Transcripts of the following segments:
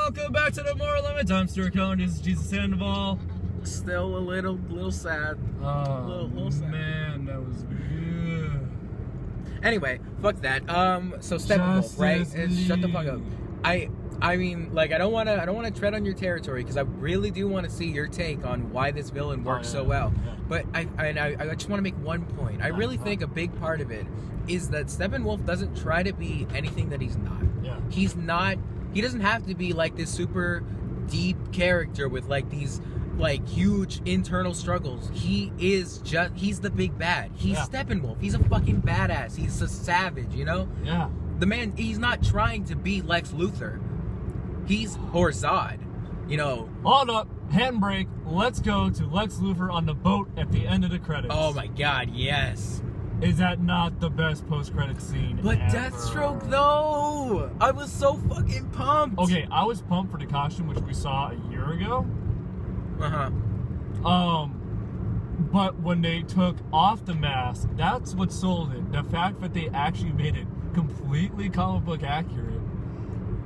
welcome back to the More Limit. I'm Stewart and Jesus Sandoval. Still a little sad. Oh, little sad. Man, that was good. Anyway, fuck that. So Steppenwolf, right? Shut the fuck up. I mean, like, I don't want to tread on your territory because I really do want to see your take on why this villain works so well. Yeah. But I just want to make one point. I really think a big part of it is that Steppenwolf doesn't try to be anything that he's not. Yeah. He's not. He doesn't have to be like this super deep character with like these like huge internal struggles. He's the big bad. He's Steppenwolf. He's a fucking badass. He's a savage, you know? Yeah. The man, he's not trying to be Lex Luthor. Or Zod, you know. Hold up, handbrake. Let's go to Lex Luthor on the boat at the end of the credits. Oh my god, yes. Is that not the best post-credit scene But ever? Deathstroke, though! I was so fucking pumped! Okay, I was pumped for the costume, which we saw a year ago. Uh-huh. But when they took off the mask, that's what sold it. The fact that they actually made it completely comic book accurate.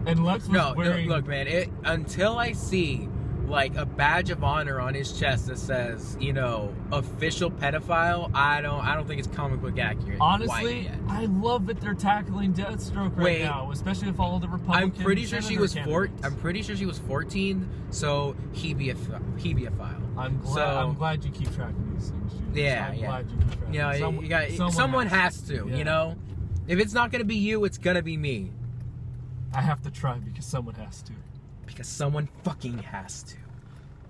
And Lex was wearing... No, look, man, until I see, like, a badge of honor on his chest that says, you know, official pedophile, I don't think it's comic book accurate. Honestly, I love that they're tackling Deathstroke right now, especially with all the Republicans. I'm pretty sure she was 14, so he be a file. I'm glad you keep track of these things, Jesus. Yeah, glad you keep track of them. Someone has to, yeah. You know? If it's not gonna be you, it's gonna be me. I have to try because someone has to. Because someone fucking has to.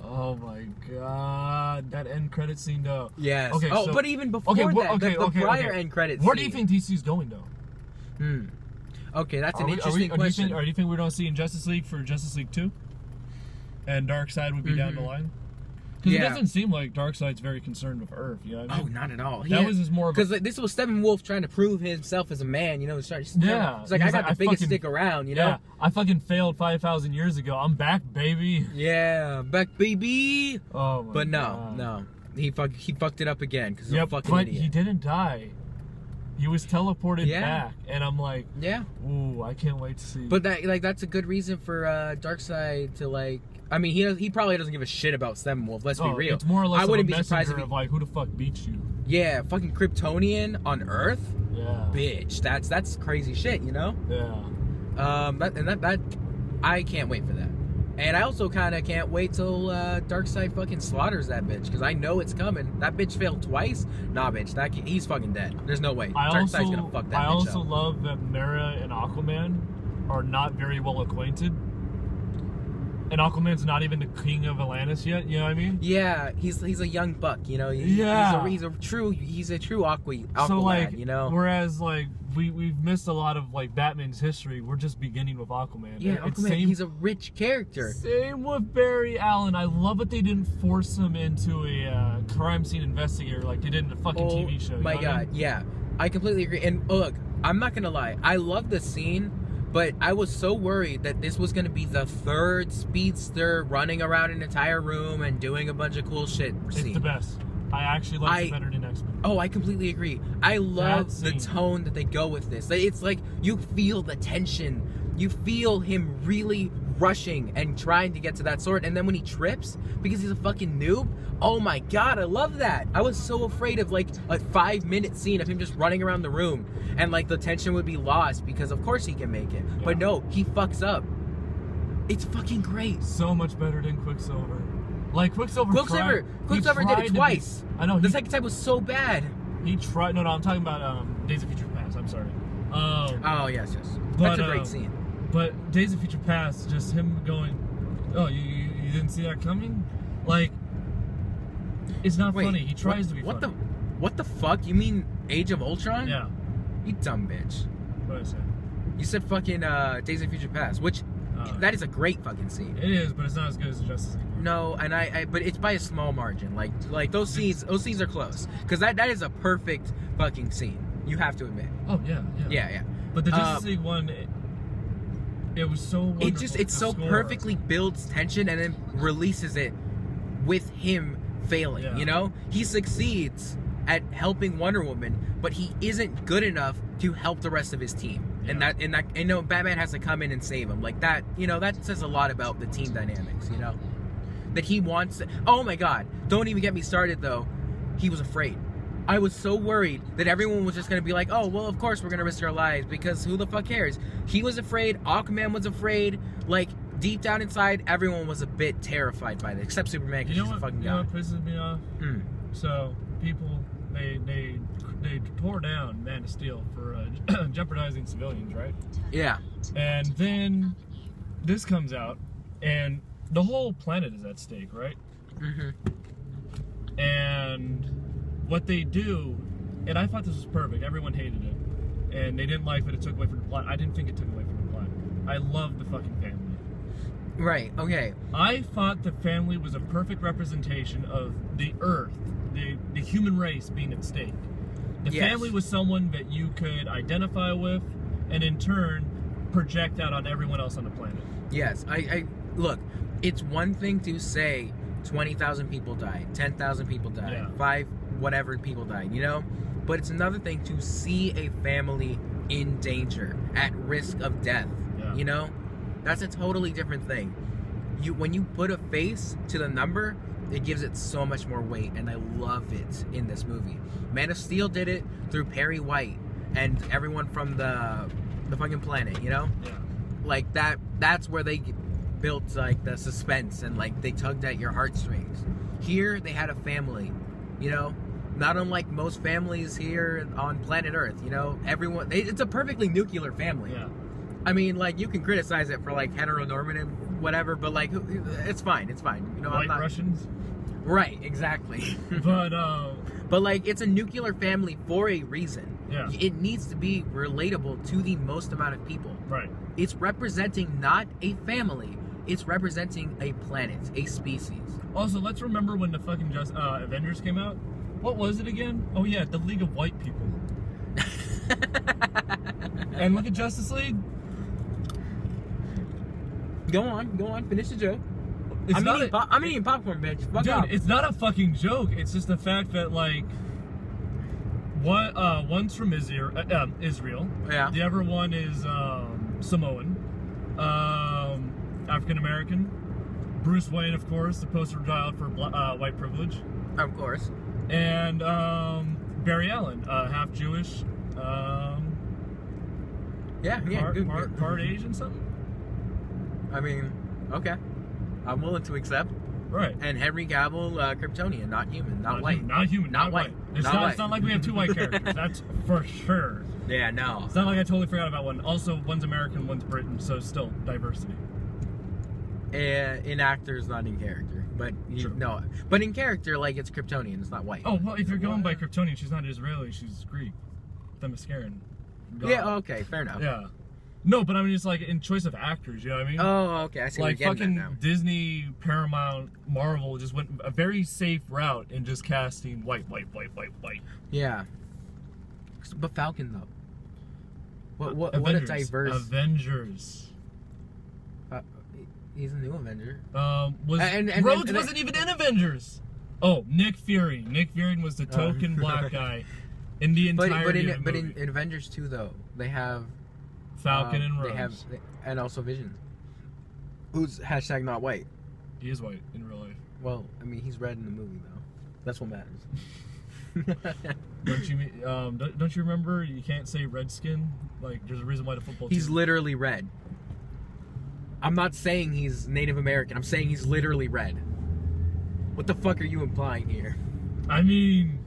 Oh my god, that end credit scene though. Yes. Okay, but even before the prior end credit scene. Where do you think DC's going though? Okay, that's an interesting question. Do you think we're going to see in Justice League for Justice League 2? And Darkseid would be down the line? Because it doesn't seem like Darkseid's very concerned with Earth, you know what I mean? Oh, not at all. That was just more of because this was Steppenwolf trying to prove himself as a man, you know. He's like, I got the biggest stick around, you know. Yeah, I fucking failed 5,000 years ago. I'm back, baby. Yeah, back, baby. Oh my God. No. He fucked it up again because he's a fucking but idiot. He didn't die. He was teleported back, and I'm like, ooh, I can't wait to see. But that's a good reason for Darkseid to like. I mean, he probably doesn't give a shit about Steppenwolf. Let's be real. It's more or less I wouldn't be surprised if of like, who the fuck beats you? Yeah, fucking Kryptonian on Earth. Yeah, bitch, that's crazy shit, you know. Yeah. That I can't wait for that. And I also kind of can't wait till Darkseid fucking slaughters that bitch because I know it's coming. That bitch failed twice. Nah, bitch, he's fucking dead. There's no way. Darkseid's gonna fuck that bitch up. I also love that Mera and Aquaman are not very well acquainted. And Aquaman's not even the king of Atlantis yet, you know what I mean? Yeah, he's a young buck, you know. He's a true Aqua so like, lad, you know. Whereas like we've missed a lot of like Batman's history. We're just beginning with Aquaman. Yeah, Aquaman. He's a rich character. Same with Barry Allen. I love that they didn't force him into a crime scene investigator like they did in the fucking TV show. My God, yeah, I completely agree. And look, I'm not gonna lie, I love the scene. But I was so worried that this was going to be the third speedster running around an entire room and doing a bunch of cool shit. It's the best. I actually like it better than X-Men. Oh, I completely agree. I love the tone that they go with this. It's like you feel the tension. You feel him really rushing and trying to get to that sword. And then when he trips, because he's a fucking noob, oh my God, I love that. I was so afraid of like a 5-minute scene of him just running around the room. And like the tension would be lost because of course he can make it. Yeah. But no, he fucks up. It's fucking great. So much better than Quicksilver. Like Quicksilver did it twice. I know. The second time was so bad. He tried. No, I'm talking about Days of Future Past. I'm sorry. Oh yes. That's a great scene. But Days of Future Past, just him going, oh, you didn't see that coming? Like, it's not funny. He tries to be funny. What the fuck? You mean Age of Ultron? Yeah. You dumb bitch. What did I say? You said fucking Days of Future Past, which that is a great fucking scene. It is, but it's not as good as the Justice League. No, and but it's by a small margin. Like those scenes are close because that is a perfect fucking scene. You have to admit. Oh yeah. But the Justice League one. It was so wonderful. It so perfectly builds tension and then releases it with him failing, you know? He succeeds at helping Wonder Woman, but he isn't good enough to help the rest of his team. and Batman has to come in and save him. Like that, that says a lot about the team dynamics. That he wants. Oh my God! Don't even get me started though. He was afraid. I was so worried that everyone was just gonna be like, oh well, of course we're gonna risk our lives because who the fuck cares? He was afraid. Aquaman was afraid. Like deep down inside, everyone was a bit terrified by this, except Superman because he's a fucking guy. You know what pisses me off? So people they tore down Man of Steel for jeopardizing civilians, right? Yeah. And then this comes out, and the whole planet is at stake, right? And what they do, and I thought this was perfect. Everyone hated it, and they didn't like that it took away from the plot. I didn't think it took away from the plot. I love the fucking family. Right. Okay. I thought the family was a perfect representation of the Earth, the human race being at stake. The family was someone that you could identify with, and in turn project out on everyone else on the planet. Yes. I look. It's one thing to say 20,000 people died, 10,000 people died, 5 whatever people died, but it's another thing to see a family in danger, at risk of death. That's a totally different thing. When you put a face to the number, it gives it so much more weight, and I love it in this movie. Man of Steel did it through Perry White and everyone from the fucking planet, like that's where they built like the suspense, and like they tugged at your heartstrings. Here they had a family, not unlike most families here on planet Earth. Everyone, it's a perfectly nuclear family. I mean, like, you can criticize it for like heteronormative whatever, but like it's fine. White Russians, right? Exactly. But like, it's a nuclear family for a reason. It needs to be relatable to the most amount of people. Right. It's representing not a family. It's representing a planet, a species. Also, let's remember when the fucking Avengers came out. What was it again? Oh yeah, the League of White People. And look at Justice League. Go on, finish the joke. I'm eating popcorn, bitch. Fuck dude, off. It's not a fucking joke. It's just the fact that like, one's from Israel. Yeah. The other one is Samoan, African American. Bruce Wayne, of course, the poster child for white privilege. Of course. And Barry Allen, half Jewish. Part Asian, something. I mean, okay, I'm willing to accept. Right. And Henry Cavill, Kryptonian, not human, not white. Not human, not white. It's not like we have 2 white characters. That's for sure. Yeah, no. It's not like I totally forgot about one. Also, one's American, one's Britain, so still diversity. In actors, not in character, but no. But in character, like, it's Kryptonian. It's not white. Oh well, if you're going by Kryptonian, she's not Israeli. She's Greek. Themysciran. Yeah. Okay. Fair enough. Yeah. No, but I mean, it's like in choice of actors. You know what I mean? Oh, okay. I see. Like what you're fucking now. Disney, Paramount, Marvel just went a very safe route in just casting white. Yeah. But Falcon though. What a diverse. Avengers. He's a new Avenger. Rhodes wasn't even in Avengers. Oh, Nick Fury. Nick Fury was the token black guy in the entirety of the movie. But in Avengers 2 though, they have Falcon and Rhodes. And also Vision. Who's # not white. He is white in real life. Well, I mean, he's red in the movie though. That's what matters. Don't you remember? You can't say redskin. Like, there's a reason why the football team. He's literally red. I'm not saying he's Native American. I'm saying he's literally red. What the fuck are you implying here? I mean,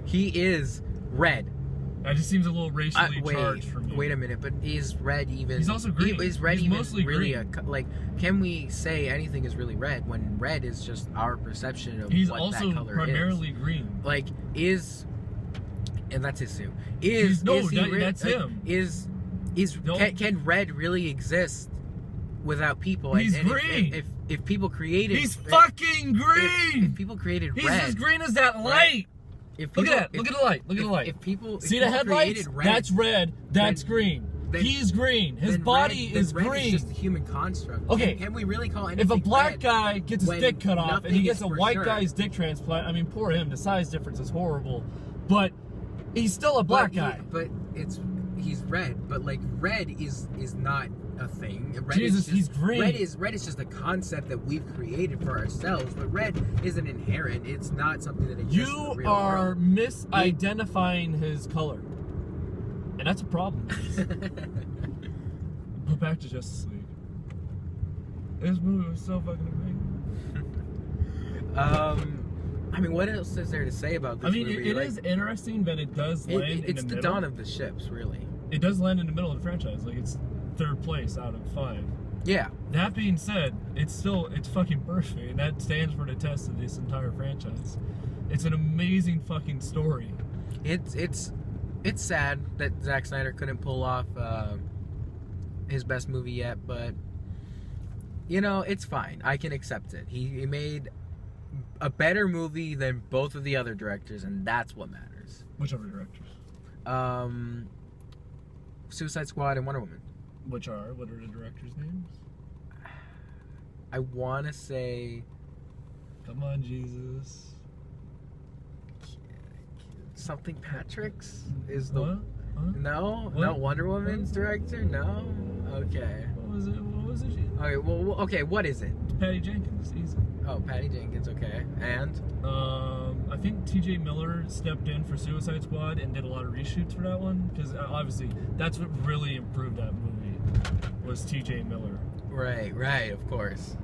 he is red. That just seems a little racially charged for me. Wait a minute, but is red even? He's also green. Is red he's even mostly really green. Can we say anything is really red when red is just our perception of he's what also that color primarily is? Green. Like, and that's his suit. That's him. Can red really exist without people? He's green. If people created, he's fucking green. If people created red, he's as green as that light. Look at the light. Look at the light. If people see the headlights, that's red. That's green. He's green. His body is green. Red is just a human construct. Okay. Can we really call anything? If a black red guy gets his dick cut off and he gets a white sure. guy's dick transplant, I mean, poor him. The size difference is horrible, but he's still a black guy. But he's red, but like red is not a thing. Red Jesus, is just, he's green. Red is just a concept that we've created for ourselves. But red isn't inherent. It's not something that exists in the real You are world. misidentifying his color, and that's a problem. But back to Justice League. This movie was so fucking amazing. I mean, what else is there to say about this movie? It is interesting, but it does land in the middle. It's the dawn of the ships, really. It does land in the middle of the franchise. Like, it's 3rd place out of 5. Yeah. That being said, it's fucking perfect, and that stands for the test of this entire franchise. It's an amazing fucking story. It's sad that Zack Snyder couldn't pull off his best movie yet, but you know, it's fine. I can accept it. He made a better movie than both of the other directors, and that's what matters. Which other directors? Suicide Squad and Wonder Woman. What are the directors' names? I want to say... Come on, Jesus. Something Patrick's is the... What? Huh? No? What? No, Wonder Woman's director? No? Okay. What was it? Okay, well, okay, what is it? It's Patty Jenkins, easy. Oh, Patty Jenkins, okay. And? I think T.J. Miller stepped in for Suicide Squad and did a lot of reshoots for that one, because obviously that's what really improved that movie, was T.J. Miller. Right, of course.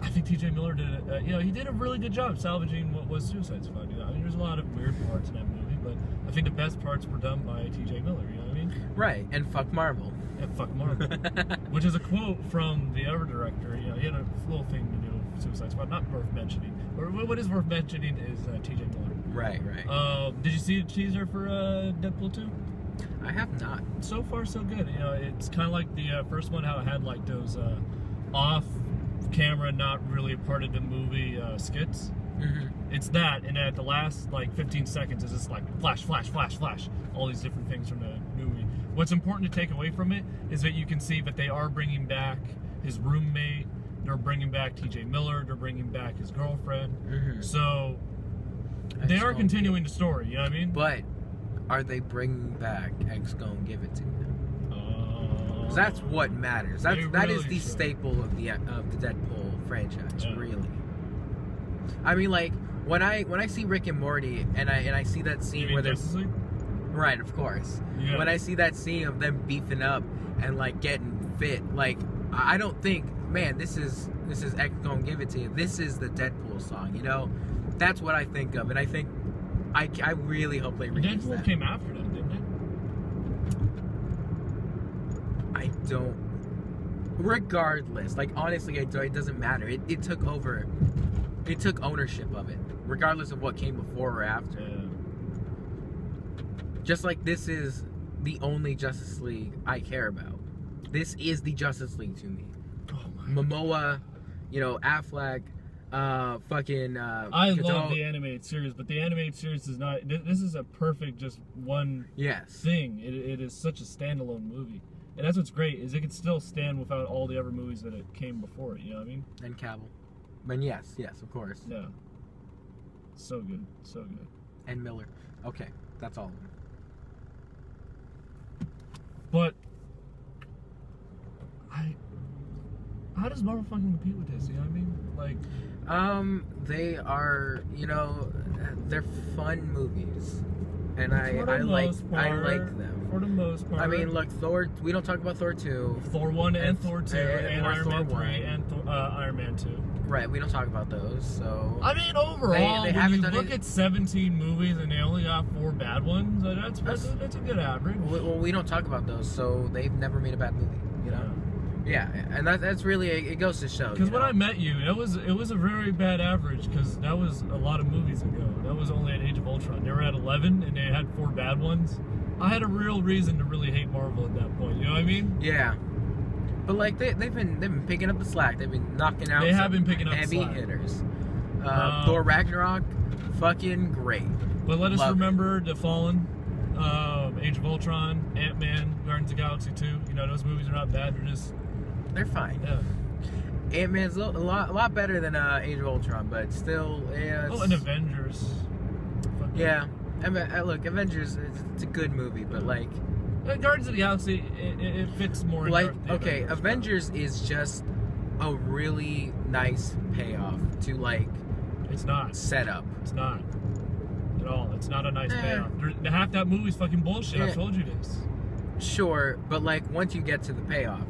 I think T.J. Miller did it. He did a really good job salvaging what was Suicide Squad. I mean, there's a lot of weird parts in that movie, but I think the best parts were done by T.J. Miller. You know what I mean? Right, and fuck Marvel. And fuck Marvel, which is a quote from the other director. He had a little thing to do with Suicide Squad, not worth mentioning. Or what is worth mentioning is T.J. Miller. Right. Did you see the teaser for Deadpool 2? I have not. So far, so good. It's kind of like the first one, how it had like those off-camera, not really a part of the movie skits. Mm-hmm. It's that, and at the last like 15 seconds, it's just like flash, all these different things from the movie. What's important to take away from it is that you can see that they are bringing back his roommate, they're bringing back T.J. Miller, they're bringing back his girlfriend. Mm-hmm. So they are continuing the story. You know what I mean? But are they bringing back X Gon Give It to Me? That's what matters. That is the staple of the Deadpool franchise, really. I mean, like when I see Rick and Morty and I see that scene where they're right, of course. Yeah. When I see that scene of them beefing up and like getting fit, like I don't think, man, this is X Gon Give It to You. This is the Deadpool song, you know. That's what I think of, and I think I really hope they release that. Deadpool came after that, didn't it? I don't. Regardless, like honestly, it doesn't matter. It took over. It took ownership of it, regardless of what came before or after. Yeah. Just like this is the only Justice League I care about. This is the Justice League to me. Oh my Momoa, Affleck, fucking. I love the animated series, but the animated series is not. This is a perfect just one thing. It is such a standalone movie. And that's what's great, is it could still stand without all the other movies that it came before it, you know what I mean? And Cavill. And yes, of course. Yeah. So good. And Miller. Okay, that's all of them. But how does Marvel fucking compete with this, you know what I mean? Like, they are, they're fun movies. And I like them. For the most part. I mean, look, Thor. We don't talk about Thor 2. Thor 1 and Thor 2, and Iron Man 3 and Iron Man 2. Right, we don't talk about those. So I mean, overall, they when you look at 17 movies and they only got 4 bad ones, that's a good average. Well, we don't talk about those, so they've never made a bad movie. You know. Yeah, and that's really it goes to show. Because when I met you, it was a very bad average, because that was a lot of movies ago. That was only at Age of Ultron. They were at 11 and they had 4 bad ones. I had a real reason to really hate Marvel at that point. You know what I mean? Yeah. But like they've been picking up the slack. They've been knocking out. They have been picking up heavy the slack. Hitters. Thor Ragnarok, fucking great. But let us remember The Fallen, Age of Ultron, Ant-Man, Guardians of the Galaxy 2. Those movies are not bad. They're fine. Yeah. Ant-Man's a lot better than Age of Ultron, but still, yeah. And Avengers. Yeah. Look, Avengers, it's a good movie, but like, Guardians of the Galaxy, it fits more in like, the okay, Avengers is just a really nice payoff to, like, it's not. Set up. It's not. At all. It's not a nice payoff. Half that movie's fucking bullshit. I've told you this. Sure, but, like, once you get to the payoff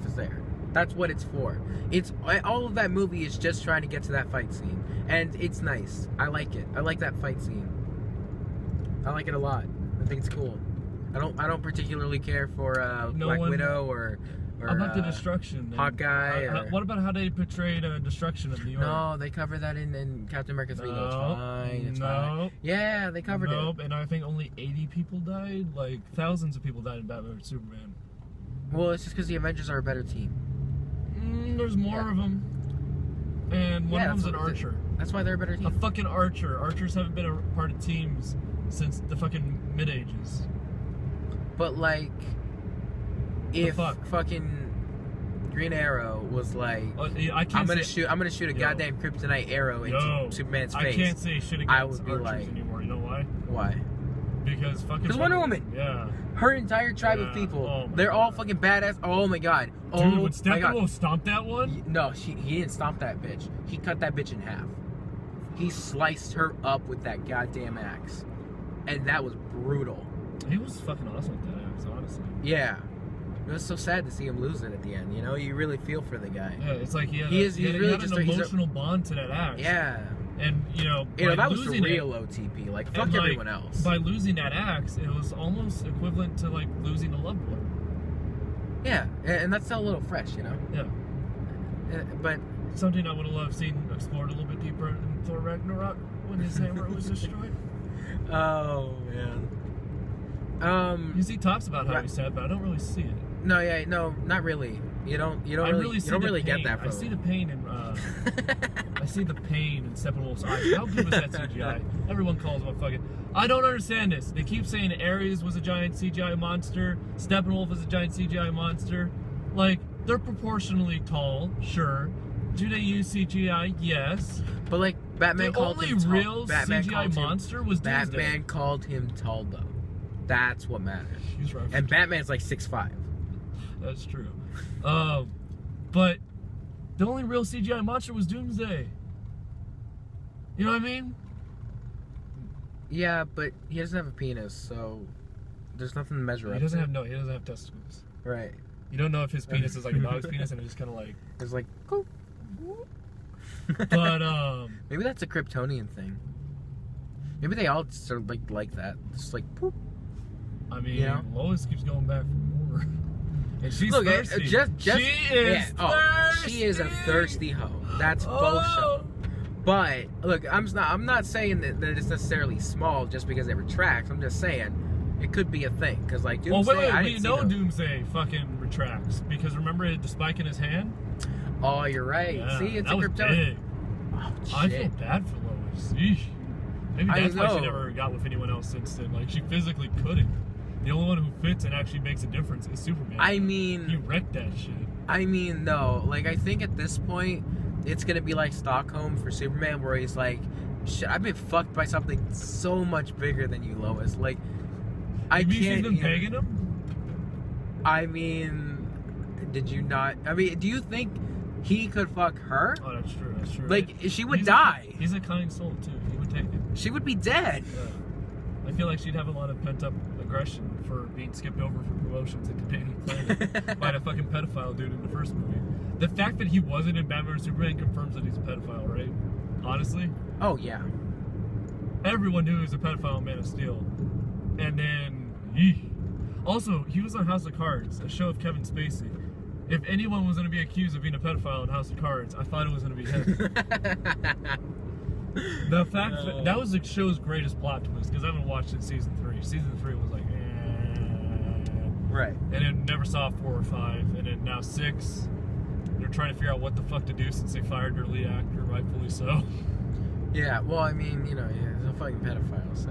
is there. That's what it's for. It's all of that movie is just trying to get to that fight scene, and it's nice. I like it. I like that fight scene. I like it a lot. I think it's cool. I don't particularly care for Black Widow or about the destruction. Hawkeye. What about how they portrayed destruction of New York? No, they cover that in Captain America 3. No, it's fine. It's fine. Yeah, they covered it. Nope, and I think only 80 people died. Like, thousands of people died in Batman vs Superman. Well, it's just because the Avengers are a better team. There's more of them. And one of them's an archer. That's why they're a better team. A fucking archer. Archers haven't been a part of teams since the fucking mid-ages. But, like, if fucking Green Arrow was like, I'm gonna shoot a goddamn kryptonite arrow into Superman's face. I can't say shit against archers anymore. You know why? Why? Because Wonder Woman. Yeah. Her entire tribe of people, they're all fucking badass. Oh my god. Dude, would Steppenwolf stomp that one? No, he didn't stomp that bitch. He cut that bitch in half. He sliced her up with that goddamn axe. And that was brutal. He was fucking awesome with that axe, honestly. Yeah. It was so sad to see him lose it at the end, you know? You really feel for the guy. Yeah, it's like he had an emotional bond to that axe. Yeah. And, that was the real OTP. Like, fuck everyone else. By losing that axe, it was almost equivalent to, like, losing a loved one. Yeah, and that's still a little fresh, you know? Yeah. But something I would have loved seeing explored a little bit deeper in Thor Ragnarok when his hammer was destroyed. Oh, man. You see talks about how he's sad, but I don't really see it. No, not really. You don't really get that from I see the pain in I see the pain in Steppenwolf's eyes. How good was that CGI? Everyone calls him a fucking. I don't understand this. They keep saying Ares was a giant CGI monster, Steppenwolf is a giant CGI monster. Like, they're proportionally tall, sure. Do they use CGI? Yes. But, like, Batman called him tall. The only real CGI monster was Doomsday. Batman called him tall, though. That's what matters. He's right. And Batman's like 6'5". That's true. But the only real CGI monster was Doomsday. You know what I mean? Yeah, but he doesn't have a penis, so there's nothing to measure up. He doesn't have testicles. Right. You don't know if his penis is like a dog's penis and it's just kind of like. It's like. But maybe that's a Kryptonian thing. Maybe they all sort of like that. Just like poop. I mean, Lois keeps going back for more. And she's thirsty. She is a thirsty hoe. That's bullshit. But look, I'm not saying that it's necessarily small just because it retracts. I'm just saying it could be a thing because like Doomsday. We know Doomsday fucking retracts because remember the spike in his hand. Oh, you're right. Yeah, see, it's a Kryptonian. Oh, shit. I feel bad for Lois. Eesh. Maybe that's why she never got with anyone else since then. Like she physically couldn't. The only one who fits and actually makes a difference is Superman. I mean, he wrecked that shit. I mean, no. Like, I think at this point, it's gonna be like Stockholm for Superman, where he's like, "Shit, I've been fucked by something so much bigger than you, Lois." Like, I can't. She's been pegging him? I mean, did you not? I mean, do you think he could fuck her? Oh, that's true. That's true. Like, she would die. He's a kind soul too. He would take it. She would be dead. Yeah. I feel like she'd have a lot of pent up aggression for being skipped over for promotions at Containing Planet by the fucking pedophile dude in the first movie. The fact that he wasn't in Batman vs Superman confirms that he's a pedophile, right? Honestly. Oh yeah. Everyone knew he was a pedophile in Man of Steel, and then also he was on House of Cards, a show of Kevin Spacey. If anyone was going to be accused of being a pedophile in House of Cards, I thought it was going to be him. The fact that was the show's greatest plot twist because I haven't watched it season 3. Season 3 was like, right, and then never saw 4 or 5, and then now 6. They're trying to figure out what the fuck to do since they fired their lead actor, rightfully so. Yeah, well, I mean, he's a fucking pedophile, so.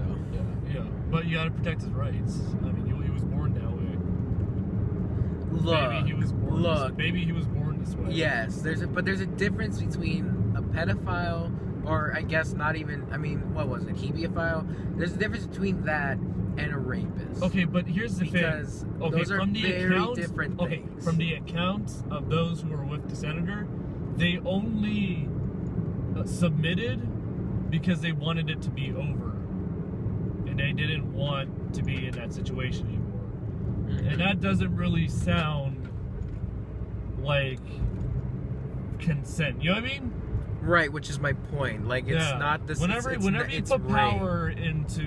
Yeah, but you gotta protect his rights. I mean, he was born that way. Maybe he was born this way. Yes, there's a difference between a pedophile or I guess not even, I mean, what was it, hebiophile? There's a difference between that and a rapist. Okay, but here's the because thing. Okay, those are from the very accounts, different okay, things. from the accounts of those who were with the senator, they only submitted because they wanted it to be over. And they didn't want to be in that situation anymore. Mm-hmm. And that doesn't really sound like consent. You know what I mean? Right, which is my point. Like, it's not this. Whenever you put power into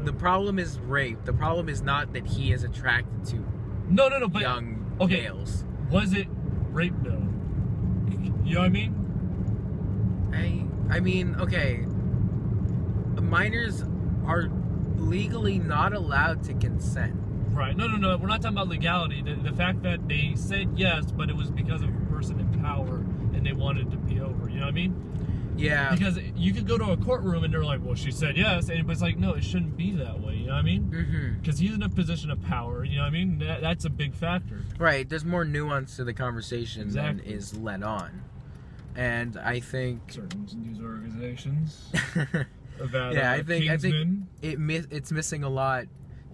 the problem is rape. The problem is not that he is attracted to but young okay, males. was it rape though? You know what I mean? I mean, okay. Minors are legally not allowed to consent. Right. No. We're not talking about legality. The fact that they said yes, but it was because of a person in power and they wanted to be over. You know what I mean? Yeah. Because you could go to a courtroom and they're like, well, she said yes. And it's like, no, it shouldn't be that way. You know what I mean? Because he's in a position of power. You know what I mean? That's a big factor. Right. There's more nuance to the conversation than Exactly. is let on. And I think... certain news organizations. About, yeah, I think Kingsman. it's missing a lot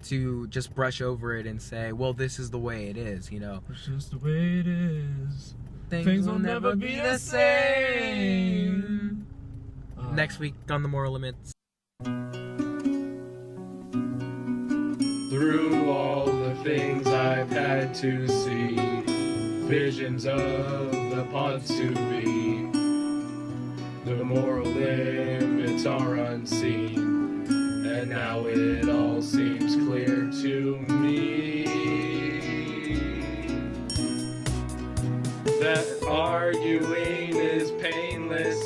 to just brush over it and say, well, this is the way it is, you know. It's just the way it is. Things will never be the same. Next week on The Moral Limits. Through all the things I've had to see, visions of the ponds to be, the moral limits are unseen, and now it all seems clear to me that arguing is painless.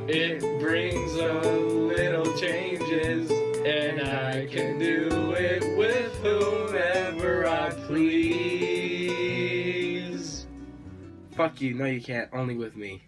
It brings a little changes, and I can do it with whomever I please. Fuck you, no you can't, only with me.